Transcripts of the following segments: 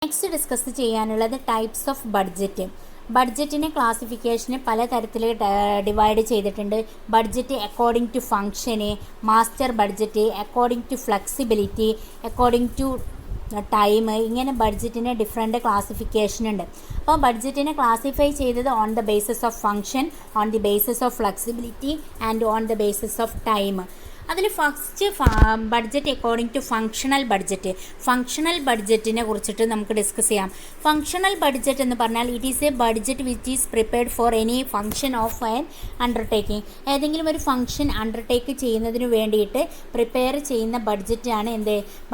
Next discuss ചെയ്യാനുള്ളത് types of budget. ബഡ്ജറ്റിനെ ക്ലാസിഫിക്കേഷന് പല തരത്തിൽ ഡിവൈഡ് ചെയ്തിട്ടുണ്ട്. Budget according to function, master budget, according to flexibility, according to time, ഇങ്ങനെ ബഡ്ജറ്റിന് ഡിഫറെൻറ്റ് ക്ലാസിഫിക്കേഷൻ ഉണ്ട്. അപ്പോൾ ബഡ്ജറ്റിനെ ക്ലാസിഫൈ ചെയ്തത് on the basis of function, on the basis of flexibility and on the basis of time. അതിൽ first budget according to functional budget. Functional ബഡ്ജറ്റിനെ കുറിച്ചിട്ട് നമുക്ക് ഡിസ്കസ് ചെയ്യാം. ഫങ്ഷണൽ ബഡ്ജറ്റ് എന്ന് പറഞ്ഞാൽ it is a budget which is prepared for any function of an undertaking. ഏതെങ്കിലും ഒരു function undertake ചെയ്യുന്നതിന് വേണ്ടിയിട്ട് പ്രിപ്പയർ ചെയ്യുന്ന ബഡ്ജറ്റാണ്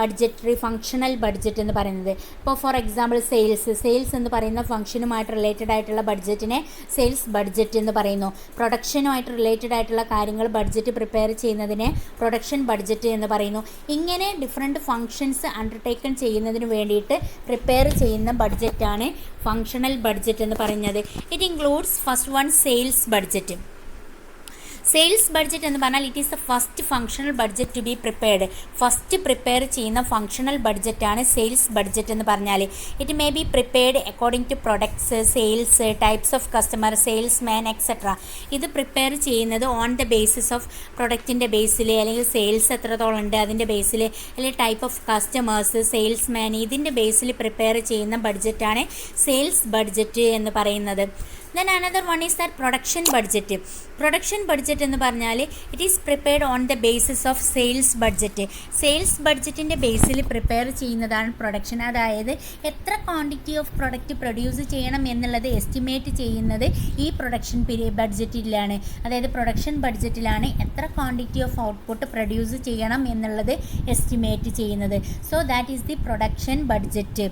ബഡ്ജറ്ററി ഫങ്ഷണൽ ബഡ്ജറ്റ് എന്ന് പറയുന്നത്. ഇപ്പോൾ ഫോർ എക്സാമ്പിൾ സെയിൽസ് എന്ന് പറയുന്ന ഫങ്ഷനുമായിട്ട് റിലേറ്റഡ് ആയിട്ടുള്ള ബഡ്ജറ്റിനെ സെയിൽസ് ബഡ്ജറ്റ് എന്ന് പറയുന്നു. പ്രൊഡക്ഷനുമായിട്ട് റിലേറ്റഡ് ആയിട്ടുള്ള കാര്യങ്ങൾ ബഡ്ജറ്റ് പ്രിപ്പയർ ചെയ്യുന്നതിനെ പ്രൊഡക്ഷൻ ബഡ്ജറ്റ് എന്ന് പറയുന്നു. ഇങ്ങനെ ഡിഫറെൻറ്റ് ഫങ്ഷൻസ് അണ്ടർടേക്കൺ ചെയ്യുന്നതിന് വേണ്ടിയിട്ട് പ്രിപ്പയർ ചെയ്യുന്ന ബഡ്ജറ്റാണ് ഫങ്ഷണൽ ബഡ്ജറ്റ് എന്ന് പറയുന്നത്. It includes first one sales budget. Sales budget എന്ന് പറഞ്ഞാൽ it is the first functional budget to be prepared. First prepare ചെയ്യുന്ന ഫങ്ഷണൽ ബഡ്ജറ്റാണ് സെയിൽസ് ബഡ്ജറ്റ് എന്ന് പറഞ്ഞാൽ. It may be prepared according to products, sales, types of customer, salesman etcetera. ഇത് prepare ചെയ്യുന്നത് on the basis of പ്രൊഡക്റ്റിൻ്റെ ബേസിൽ, അല്ലെങ്കിൽ sales എത്രത്തോളം ഉണ്ട് അതിൻ്റെ ബേസിൽ, അല്ലെങ്കിൽ ടൈപ്പ് ഓഫ് കസ്റ്റമേഴ്സ്, സെയിൽസ്മാൻ, ഇതിൻ്റെ ബേസിൽ പ്രിപ്പയർ ചെയ്യുന്ന ബഡ്ജറ്റാണ് സെയിൽസ് ബഡ്ജറ്റ് എന്ന് പറയുന്നത്. Then another one is that production budget. Production budget എന്ന് പറഞ്ഞാൽ it is prepared on the basis of sales budget. Sales ബഡ്ജറ്റിൻ്റെ ബേസിൽ പ്രിപ്പയർ ചെയ്യുന്നതാണ് പ്രൊഡക്ഷൻ. അതായത് എത്ര ക്വാണ്ടിറ്റി ഓഫ് പ്രൊഡക്റ്റ് പ്രൊഡ്യൂസ് ചെയ്യണം എന്നുള്ളത് എസ്റ്റിമേറ്റ് ചെയ്യുന്നത് ഈ പ്രൊഡക്ഷൻ ബഡ്ജറ്റിലാണ്. അതായത് പ്രൊഡക്ഷൻ ബഡ്ജറ്റിലാണ് എത്ര ക്വാണ്ടിറ്റി ഓഫ് ഔട്ട്പുട്ട് പ്രൊഡ്യൂസ് ചെയ്യണം എന്നുള്ളത് എസ്റ്റിമേറ്റ് ചെയ്യുന്നത്. So that is the production budget.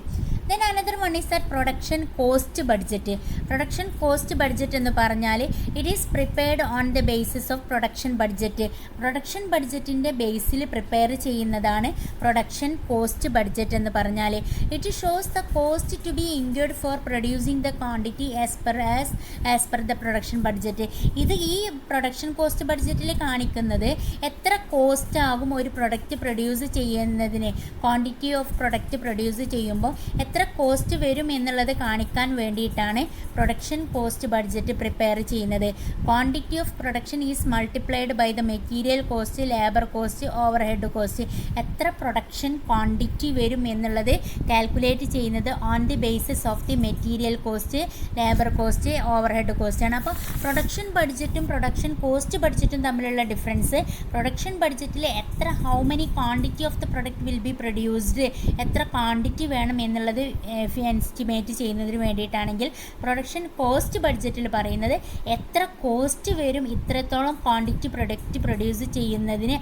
Then another one is that production cost budget. Production cost budget എന്ന് പറഞ്ഞാൽ it is prepared on the basis of production budget. Production ബഡ്ജറ്റിൻ്റെ ബേസിൽ prepare ചെയ്യുന്നതാണ് production cost budget എന്ന് പറഞ്ഞാൽ. It shows the cost to be include for producing the quantity as per the production budget. ഇത് ഈ production cost ബഡ്ജറ്റിൽ കാണിക്കുന്നത് എത്ര കോസ്റ്റ് ആകും ഒരു പ്രൊഡക്റ്റ് പ്രൊഡ്യൂസ് ചെയ്യുന്നതിന്. ക്വാണ്ടിറ്റി ഓഫ് പ്രൊഡക്റ്റ് പ്രൊഡ്യൂസ് ചെയ്യുമ്പോൾ എത്ര കോസ്റ്റ് വരും എന്നുള്ളത് കാണിക്കാൻ വേണ്ടിയിട്ടാണ് പ്രൊഡക്ഷൻ കോസ്റ്റ് ബഡ്ജറ്റ് പ്രിപ്പയർ ചെയ്യുന്നത്. Quantity of production is multiplied by the material cost, labour cost, overhead cost. എത്ര പ്രൊഡക്ഷൻ ക്വാണ്ടിറ്റി വരും എന്നുള്ളത് കാൽക്കുലേറ്റ് ചെയ്യുന്നത് on the basis of the material cost, labour cost, overhead cost ആണ്. അപ്പോൾ production ബഡ്ജറ്റും production cost ബഡ്ജറ്റും തമ്മിലുള്ള difference, production ബഡ്ജറ്റിൽ how many quantity of the product will be produced, എത്ര ക്വാണ്ടിറ്റി വേണം എന്നുള്ളത് എസ്റ്റിമേറ്റ് ചെയ്യുന്നതിന് വേണ്ടിയിട്ടാണെങ്കിൽ, പ്രൊഡക്ഷൻ കോസ്റ്റ് ബഡ്ജറ്റിൽ പറയുന്നത് എത്ര കോസ്റ്റ് വരും, ഇത്രത്തോളം ക്വാണ്ടിറ്റി പ്രൊഡക്റ്റ് പ്രൊഡ്യൂസ് ചെയ്യുന്നതിന്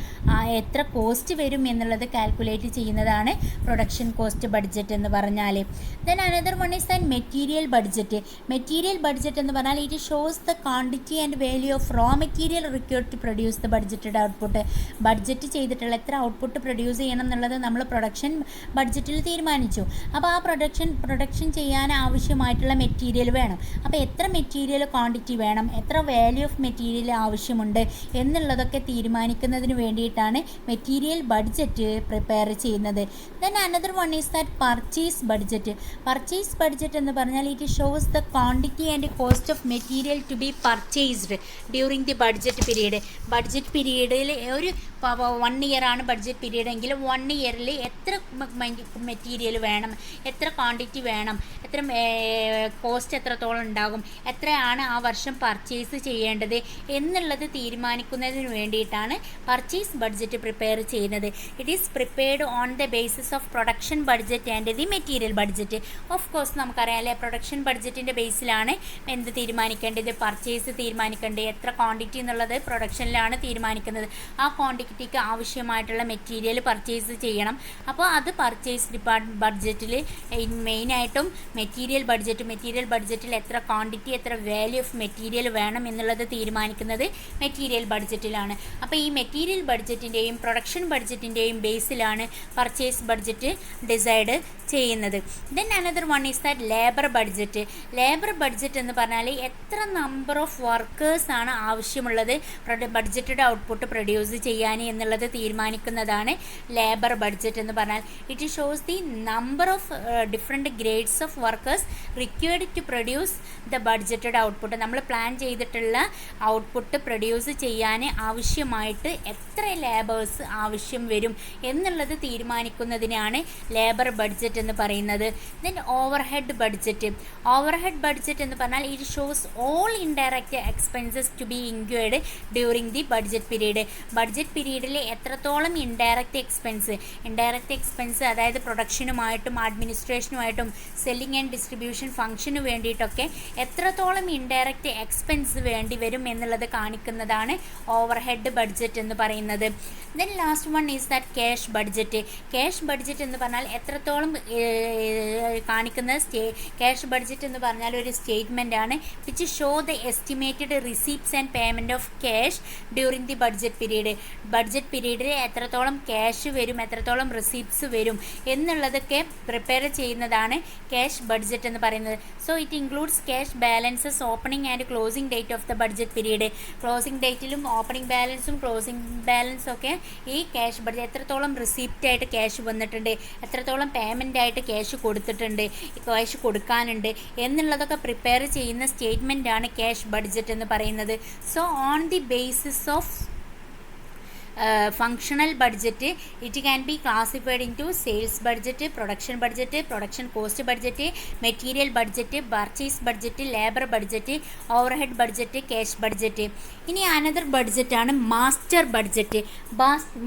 എത്ര കോസ്റ്റ് വരും എന്നുള്ളത് കാൽക്കുലേറ്റ് ചെയ്യുന്നതാണ് പ്രൊഡക്ഷൻ കോസ്റ്റ് ബഡ്ജറ്റ് എന്ന് പറഞ്ഞാൽ. Then another one is than material budget. Material budget എന്ന് പറഞ്ഞാൽ it shows the quantity and value of raw material required to produce the budgeted output. Budget ചെയ്തിട്ടുള്ള എത്ര ഔട്ട്പുട്ട് പ്രൊഡ്യൂസ് ചെയ്യണം എന്നുള്ളത് നമ്മൾ പ്രൊഡക്ഷൻ ബഡ്ജറ്റിൽ തീരുമാനിച്ചു. അപ്പോൾ ആ പ്രൊഡക്ഷൻ ചെയ്യാൻ ആവശ്യമായിട്ടുള്ള മെറ്റീരിയൽ വേണം. അപ്പോൾ എത്ര മെറ്റീരിയൽ ക്വാണ്ടിറ്റി വേണം, എത്ര വാല്യൂ ഓഫ് മെറ്റീരിയൽ ആവശ്യമുണ്ട് എന്നുള്ളതൊക്കെ തീരുമാനിക്കുന്നതിന് വേണ്ടിയിട്ടാണ് മെറ്റീരിയൽ ബഡ്ജറ്റ് പ്രിപ്പയർ ചെയ്യുന്നത്. Then another one is that purchase budget. Purchase budget എന്ന് പറഞ്ഞാൽ it shows the quantity and cost of material to be purchased during the budget period. Budget പീരീഡിൽ ഒരു 1 ഇയറാണ് budget period എങ്കിൽ 1 ഇയറിൽ എത്ര മെറ്റീരിയൽ വേണം, എത്ര ക്വാണ്ടിറ്റി വേണം, എത്ര കോസ്റ്റ് എത്രത്തോളം ഉണ്ടാകും, എത്രയാണ് ആ വർഷം പർച്ചേസ് ചെയ്യേണ്ടത് എന്നുള്ളത് തീരുമാനിക്കുന്നതിന് വേണ്ടിയിട്ടാണ് പർച്ചേസ് ബഡ്ജറ്റ് പ്രിപ്പയർ ചെയ്യുന്നത്. It is prepared on the basis of production budget and the material budget. Of course നമുക്കറിയാം അല്ലേ, പ്രൊഡക്ഷൻ ബഡ്ജറ്റിൻ്റെ ബേസിലാണ് എന്ത് തീരുമാനിക്കേണ്ടത്, പർച്ചേസ് തീരുമാനിക്കേണ്ടത്, എത്ര ക്വാണ്ടിറ്റി എന്നുള്ളത് പ്രൊഡക്ഷനിലാണ് തീരുമാനിക്കുന്നത്. ആ ക്വാണ്ടിറ്റിക്ക് ആവശ്യമായിട്ടുള്ള മെറ്റീരിയൽ പർച്ചേസ് ചെയ്യണം. അപ്പോൾ അത് പർച്ചേസ് ബഡ്ജറ്റിൽ മെയിനായിട്ടും മെറ്റീരിയൽ ബഡ്ജറ്റിൽ എത്ര ക്വാണ്ടിറ്റി, എത്ര വാല്യൂ ഓഫ് മെറ്റീരിയൽ വേണം എന്നുള്ളത് തീരുമാനിക്കുന്നത് മെറ്റീരിയൽ ബഡ്ജറ്റിലാണ്. അപ്പോൾ ഈ മെറ്റീരിയൽ ബഡ്ജറ്റിൻ്റെയും പ്രൊഡക്ഷൻ ബഡ്ജറ്റിൻ്റെയും ബേസിലാണ് പർച്ചേസ് ബഡ്ജറ്റ് ഡിസൈഡ് ചെയ്യുന്നത്. Then another one is that labour budget. Labour budget എന്ന് പറഞ്ഞാൽ എത്ര നമ്പർ ഓഫ് വർക്കേഴ്സാണ് ആവശ്യമുള്ളത് ബഡ്ജറ്റഡ് ഔട്ട്പുട്ട് പ്രൊഡ്യൂസ് ചെയ്യാൻ എന്നുള്ളത് തീരുമാനിക്കുന്നതാണ് ലേബർ ബഡ്ജറ്റ് എന്ന് പറഞ്ഞാൽ. It shows the number of different grades of workers required to produce the budgeted output. നമ്മൾ plan ചെയ്തിട്ടുള്ള ഔട്ട്പുട്ട് പ്രൊഡ്യൂസ് ചെയ്യാൻ ആവശ്യമായിട്ട് എത്ര ലേബേഴ്സ് ആവശ്യം വരും എന്നുള്ളത് തീരുമാനിക്കുന്നതിനാണ് ലേബർ ബഡ്ജറ്റ് എന്ന് പറയുന്നത്. Then overhead budget. Overhead budget എന്ന് പറഞ്ഞാൽ it shows all indirect expenses to be incurred during the budget period. Budget പീരീഡിൽ എത്രത്തോളം ഇൻഡയറക്റ്റ് എക്സ്പെൻസ് അതായത് പ്രൊഡക്ഷനുമായിട്ടും അഡ്മിനിസ്ട്രേഷനുമായിട്ടും സെല്ലിംഗ് ആൻഡ് ഡിസ്ട്രിബ്യൂഷൻ ഫംഗ്ഷന് വേണ്ടിയിട്ടൊക്കെ എത്രത്തോളം ഇൻഡയറക്റ്റ് എക്സ്പെൻസ് വേണ്ടി വരും എന്നുള്ളത് കാണിക്കുന്നതാണ് ഓവർഹെഡ് ബഡ്ജറ്റ് എന്ന് പറയുന്നത്. Then last one is that cash budget. Cash budget എന്ന് പറഞ്ഞാൽ എത്രത്തോളം കാണിക്കുന്നത് ക്യാഷ് ബഡ്ജറ്റ് എന്ന് പറഞ്ഞാൽ ഒരു സ്റ്റേറ്റ്മെൻ്റ് ആണ് which show the estimated receipts and payment of cash during the budget period. Budget പീരീഡിൽ എത്രത്തോളം ക്യാഷ് വരും, എത്രത്തോളം റിസീപ്റ്റ്സ് വരും എന്നുള്ളതൊക്കെ പ്രിപ്പയർ ചെയ്യുന്നതാണ് ക്യാഷ് ബഡ്ജറ്റ് എന്ന് പറയുന്നത്. So it includes cash balances opening and closing date of the budget period. Closing ഡേറ്റിലും ഓപ്പണിംഗ് ബാലൻസും ക്ലോസിംഗ് ബാലൻസും ഒക്കെ ഈ ക്യാഷ് ബഡ്ജറ്റ് എത്രത്തോളം റിസീപ്റ്റ് ആയിട്ട് ക്യാഷ് വന്നിട്ടുണ്ട്, എത്രത്തോളം പേയ്മെൻ്റ് ആയിട്ട് ക്യാഷ് കൊടുത്തിട്ടുണ്ട്, ക്യാഷ് കൊടുക്കാനുണ്ട് എന്നുള്ളതൊക്കെ പ്രിപ്പയർ ചെയ്യുന്ന സ്റ്റേറ്റ്മെൻ്റാണ് ക്യാഷ് ബഡ്ജറ്റ് എന്ന് പറയുന്നത്. So on the basis of functional budget, it can be classified into sales budget, production cost budget, material budget, purchase budget, labor budget, overhead budget, cash budget. ഇനി another budget ആണ് master budget.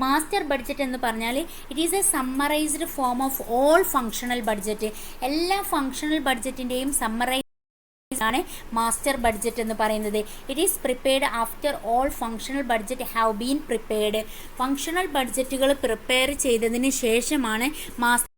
master budget എന്ന് പറഞ്ഞാൽ it is a summarized form of all functional budget. എല്ലാ functional budgetൻ്റെയും summarise ആണ് master budget എന്ന് പറയുന്നത്. It is prepared after all functional budget have been prepared. Functional ബഡ്ജറ്റുകൾ പ്രിപ്പയർ ചെയ്തതിന് ശേഷമാണ് മാസ്റ്റർ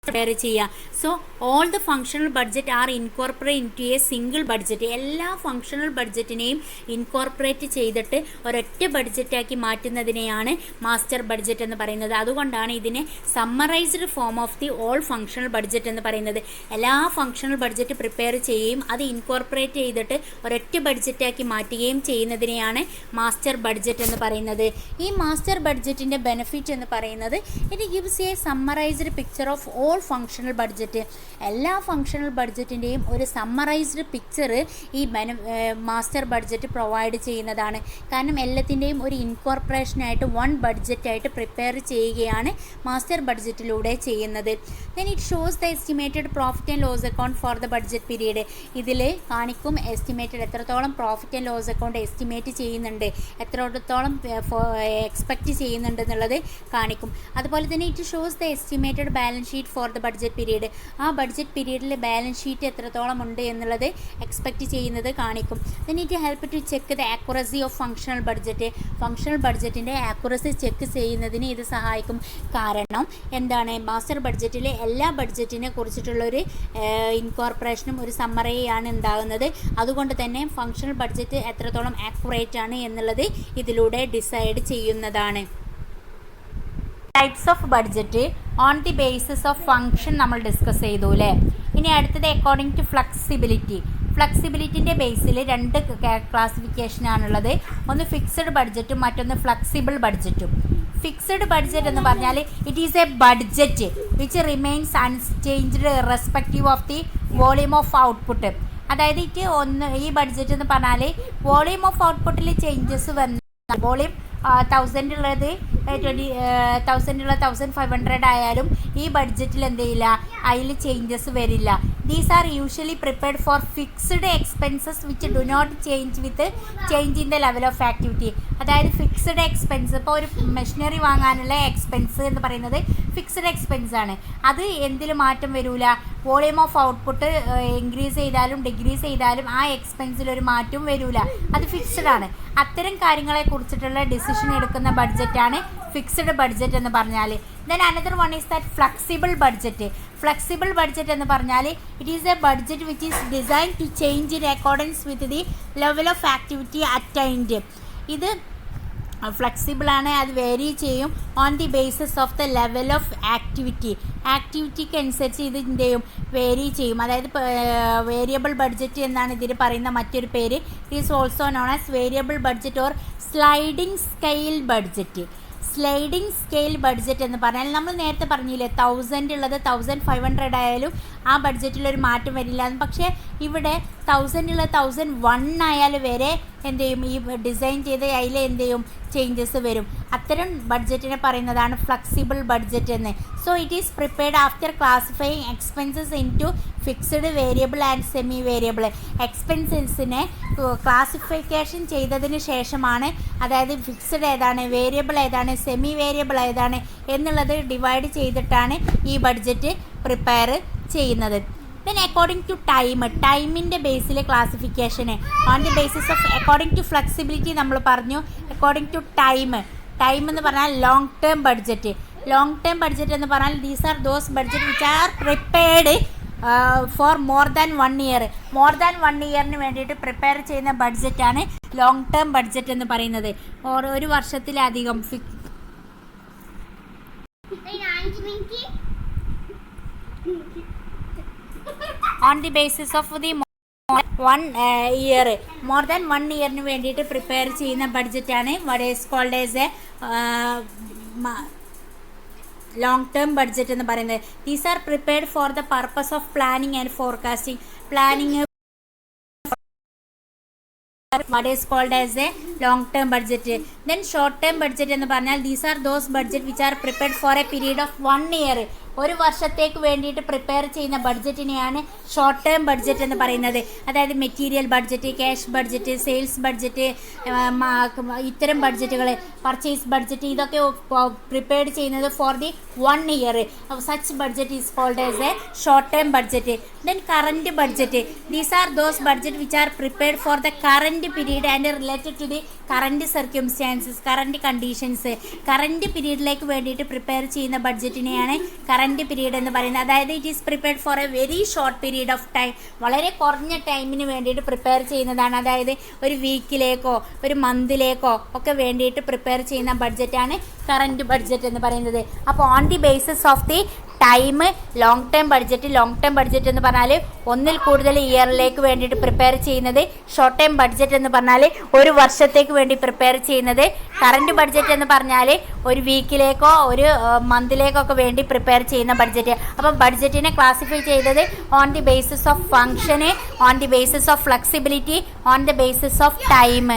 പ്രിപ്പയർ ചെയ്യുക. So all the functional budget are incorporate in to a single budget. എല്ലാ ഫങ്ഷണൽ ബഡ്ജറ്റിനെയും ഇൻകോർപ്പറേറ്റ് ചെയ്തിട്ട് ഒരൊറ്റ ബഡ്ജറ്റാക്കി മാറ്റുന്നതിനെയാണ് മാസ്റ്റർ ബഡ്ജറ്റ് എന്ന് പറയുന്നത്. അതുകൊണ്ടാണ് ഇതിനെ summarised form of the all functional budget എന്ന് പറയുന്നത്. എല്ലാ ഫങ്ഷണൽ ബഡ്ജറ്റ് പ്രിപ്പയർ ചെയ്യുകയും അത് ഇൻകോർപ്പറേറ്റ് ചെയ്തിട്ട് ഒരൊറ്റ ബഡ്ജറ്റാക്കി മാറ്റുകയും ചെയ്യുന്നതിനെയാണ് മാസ്റ്റർ ബഡ്ജറ്റ് എന്ന് പറയുന്നത്. ഈ മാസ്റ്റർ ബഡ്ജറ്റിൻ്റെ ബെനിഫിറ്റ് എന്ന് പറയുന്നത് it gives a summarized picture of all functional budget. എല്ലാ ഫങ്ഷണൽ ബഡ്ജറ്റിൻ്റെയും ഒരു സമ്മറൈസ്ഡ് പിക്ചർ ഈ മാസ്റ്റർ ബഡ്ജറ്റ് പ്രൊവൈഡ് ചെയ്യുന്നതാണ്. കാരണം എല്ലാത്തിൻ്റെയും ഒരു ഇൻകോർപ്പറേഷനായിട്ട് വൺ ബഡ്ജറ്റായിട്ട് പ്രിപ്പയർ ചെയ്യുകയാണ് മാസ്റ്റർ ബഡ്ജറ്റിലൂടെ ചെയ്യുന്നത്. Then it shows the estimated profit and loss account for the budget period. ഇതിൽ കാണിക്കും എസ്റ്റിമേറ്റഡ് എത്രത്തോളം profit and loss account estimate ചെയ്യുന്നുണ്ട്, എത്രത്തോളം എക്സ്പെക്റ്റ് ചെയ്യുന്നുണ്ട് എന്നുള്ളത് കാണിക്കും. അതുപോലെ തന്നെ it shows the estimated balance sheet for the budget period. ആ ബഡ്ജറ്റ് പീരീഡിൽ ബാലൻസ് ഷീറ്റ് എത്രത്തോളം ഉണ്ട് എന്നുള്ളത് എക്സ്പെക്റ്റ് ചെയ്യുന്നത് കാണിക്കും. Then it help to check the accuracy of functional budget. Functional ബഡ്ജറ്റിൻ്റെ ആക്യുറസി ചെക്ക് ചെയ്യുന്നതിന് ഇത് സഹായിക്കും. കാരണം എന്താണ്, മാസ്റ്റർ ബഡ്ജറ്റിലെ എല്ലാ ബഡ്ജറ്റിനെ കുറിച്ചിട്ടുള്ളൊരു ഇൻകോർപ്പറേഷനും ഒരു സമ്മറിയാണ് ഉണ്ടാകുന്നത്. അതുകൊണ്ട് തന്നെ ഫങ്ഷണൽ ബഡ്ജറ്റ് എത്രത്തോളം ആക്യുറേറ്റ് ആണ് എന്നുള്ളത് ഇതിലൂടെ ഡിസൈഡ് ചെയ്യുന്നതാണ്. Types of budget on the basis of function നമ്മൾ ഡിസ്കസ് ചെയ്തു അല്ലേ. ഇനി അടുത്തത് അക്കോർഡിംഗ് ടു ഫ്ലെക്സിബിലിറ്റി. ഫ്ലെക്സിബിലിറ്റിൻ്റെ ബേസിൽ രണ്ട് ക്ലാസിഫിക്കേഷനാണുള്ളത്. ഒന്ന് ഫിക്സഡ് ബഡ്ജറ്റും മറ്റൊന്ന് ഫ്ലെക്സിബിൾ ബഡ്ജറ്റും. ഫിക്സഡ് ബഡ്ജറ്റ് എന്ന് പറഞ്ഞാൽ it is a budget which remains unchanged respective of the volume of output. അതായത് ഈ ബഡ്ജറ്റ് എന്ന് പറഞ്ഞാൽ വോളിയൂം ഓഫ് ഔട്ട്പുട്ടിൽ ചേഞ്ചസ് വന്ന വോളിയൂം 1000 ഉള്ളത് 1000 ഉള്ള 1500 ആയാലും ഈ ബഡ്ജറ്റിൽ എന്ത് ചെയ്യില്ല, അതിൽ ചേഞ്ചസ് വരില്ല. These are usually prepared for fixed expenses which do not change with change in the level of activity. അതായത് ഫിക്സ്ഡ് എക്സ്പെൻസ്, ഇപ്പോൾ ഒരു മെഷീനറി വാങ്ങാനുള്ള എക്സ്പെൻസ് എന്ന് പറയുന്നത് ഫിക്സ്ഡ് എക്സ്പെൻസ് ആണ്. അത് എന്തിൽ മാറ്റം വരില്ല, വോളിയൂം ഓഫ് ഔട്ട്പുട്ട് ഇൻക്രീസ് ചെയ്താലും ഡിക്രീസ് ചെയ്താലും ആ എക്സ്പെൻസിലൊരു മാറ്റവും വരില്ല, അത് ഫിക്സ്ഡ് ആണ്. അത്തരം കാര്യങ്ങളെ കുറിച്ചിട്ടുള്ള ഡിസിഷൻ എടുക്കുന്ന ബഡ്ജറ്റാണ് ഫിക്സ്ഡ് ബഡ്ജറ്റ് എന്ന് പറഞ്ഞാൽ. Then another one is that flexible budget. Flexible budget എന്ന് പറഞ്ഞാൽ it is a budget which is design to change in accordance with the level of activity attained. ഇത് ഫ്ലെക്സിബിളാണ്, അത് വേരി ചെയ്യും on the basis of the level of ആക്ടിവിറ്റിക്ക് അനുസരിച്ച് ഇത് എന്ത് ചെയ്യും, വേരി ചെയ്യും. അതായത് വേരിയബിൾ ബഡ്ജറ്റ് എന്നാണ് ഇതിന് പറയുന്ന മറ്റൊരു പേര്. It is also known as variable budget or sliding scale budget. Sliding scale budget എന്ന് പറഞ്ഞാൽ നമ്മൾ നേരത്തെ പറഞ്ഞില്ലേ 1000 ഉള്ളത് 1500 ആയാലും ആ ബഡ്ജറ്റിലൊരു മാറ്റം വരില്ല. പക്ഷേ ഇവിടെ 1000 ഉള്ളത് 1001 ആയാലും വരെ എന്ത് ചെയ്യും, ഈ ഡിസൈൻ ചെയ്ത് അതിൽ എന്ത് ചെയ്യും, ചേഞ്ചസ് വരും. അത്തരം ബഡ്ജറ്റിനെ പറയുന്നതാണ് ഫ്ലെക്സിബിൾ ബഡ്ജറ്റ് എന്ന്. So it is prepared after classifying expenses in to fixed, variable and semi variable. എക്സ്പെൻസസിനെ ക്ലാസിഫിക്കേഷൻ ചെയ്തതിന് ശേഷമാണ്, അതായത് ഫിക്സ്ഡ് ഏതാണ്, വേരിയബിൾ ഏതാണ്, സെമി വേരിയബിൾ ഏതാണ് എന്നുള്ളത് ഡിവൈഡ് ചെയ്തിട്ടാണ് ഈ ബഡ്ജറ്റ് പ്രിപ്പയർ ചെയ്യുന്നത്. ദെൻ അക്കോർഡിംഗ് ടു ടൈമിൻ്റെ ബേസിൽ ക്ലാസിഫിക്കേഷന് on the basis of according to flexibility നമ്മൾ പറഞ്ഞു. അക്കോർഡിംഗ് ടു ടൈം എന്ന് പറഞ്ഞാൽ ലോങ് ടേം ബഡ്ജറ്റ് എന്ന് പറഞ്ഞാൽ these are those budget which are prepared for more than 1 year. More than 1 ഇയറിന് വേണ്ടിയിട്ട് പ്രിപ്പയർ ചെയ്യുന്ന ബഡ്ജറ്റാണ് ലോങ് ടേം ബഡ്ജറ്റ് എന്ന് പറയുന്നത്. ഒരു വർഷത്തിലധികം on the basis of the more than 1 ഇയറിന് വേണ്ടിയിട്ട് പ്രിപ്പയർ ചെയ്യുന്ന ബഡ്ജറ്റാണ് what is called as a long term budget എന്ന് പറയുന്നത്. These are prepared for the purpose of planning and forecasting. what is called as a long term budget. Then short term budget എന്ന് പറഞ്ഞാൽ these are those budget which are prepared for a period of 1 year. ഒരു വർഷത്തേക്ക് വേണ്ടിയിട്ട് prepare ചെയ്യുന്ന ബഡ്ജറ്റിനെയാണ് short term budget എന്ന് പറയുന്നത്. അതായത് material budget, cash budget, sales budget, ഇത്തരം ബഡ്ജറ്റുകൾ, പർച്ചേസ് ബഡ്ജറ്റ്, ഇതൊക്കെ പ്രിപ്പയർ ചെയ്യുന്നത് for the 1 year. Such budget is called as a short term budget. Then current budget. These are those budget which are prepared for the current period and related to the current circumstances, current conditions. Current പീരീഡിലേക്ക് വേണ്ടിയിട്ട് prepare ചെയ്യുന്ന ബഡ്ജറ്റിനെയാണ് current period എന്ന് പറയുന്നത്. അതായത് it is prepared for a very short period of time. വളരെ കുറഞ്ഞ ടൈമിന് വേണ്ടിയിട്ട് പ്രിപ്പയർ ചെയ്യുന്നതാണ്. അതായത് ഒരു വീക്കിലേക്കോ ഒരു മന്തിലേക്കോ ഒക്കെ വേണ്ടിയിട്ട് പ്രിപ്പയർ ചെയ്യുന്ന ബഡ്ജറ്റാണ് കറൻറ്റ് ബഡ്ജറ്റ് എന്ന് പറയുന്നത്. അപ്പോൾ on the basis of the time long term budget എന്ന് പറഞ്ഞാൽ ഒന്നിൽ കൂടുതൽ ഇയറിലേക്ക് വേണ്ടിയിട്ട് പ്രിപ്പയർ ചെയ്യുന്നത്. ഷോർട്ട് ടൈം ബഡ്ജറ്റ് എന്ന് പറഞ്ഞാൽ ഒരു വർഷത്തേക്ക് വേണ്ടി പ്രിപ്പയർ ചെയ്യുന്നത്. കറൻറ്റ് ബഡ്ജറ്റ് എന്ന് പറഞ്ഞാൽ ഒരു വീക്കിലേക്കോ ഒരു മന്തിലേക്കോ ഒക്കെ വേണ്ടി പ്രിപ്പയർ ചെയ്യുന്ന ബഡ്ജറ്റ്. അപ്പം ബഡ്ജറ്റിനെ ക്ലാസിഫൈ ചെയ്തത് on the basis of function, on the basis of flexibility, on the basis of time.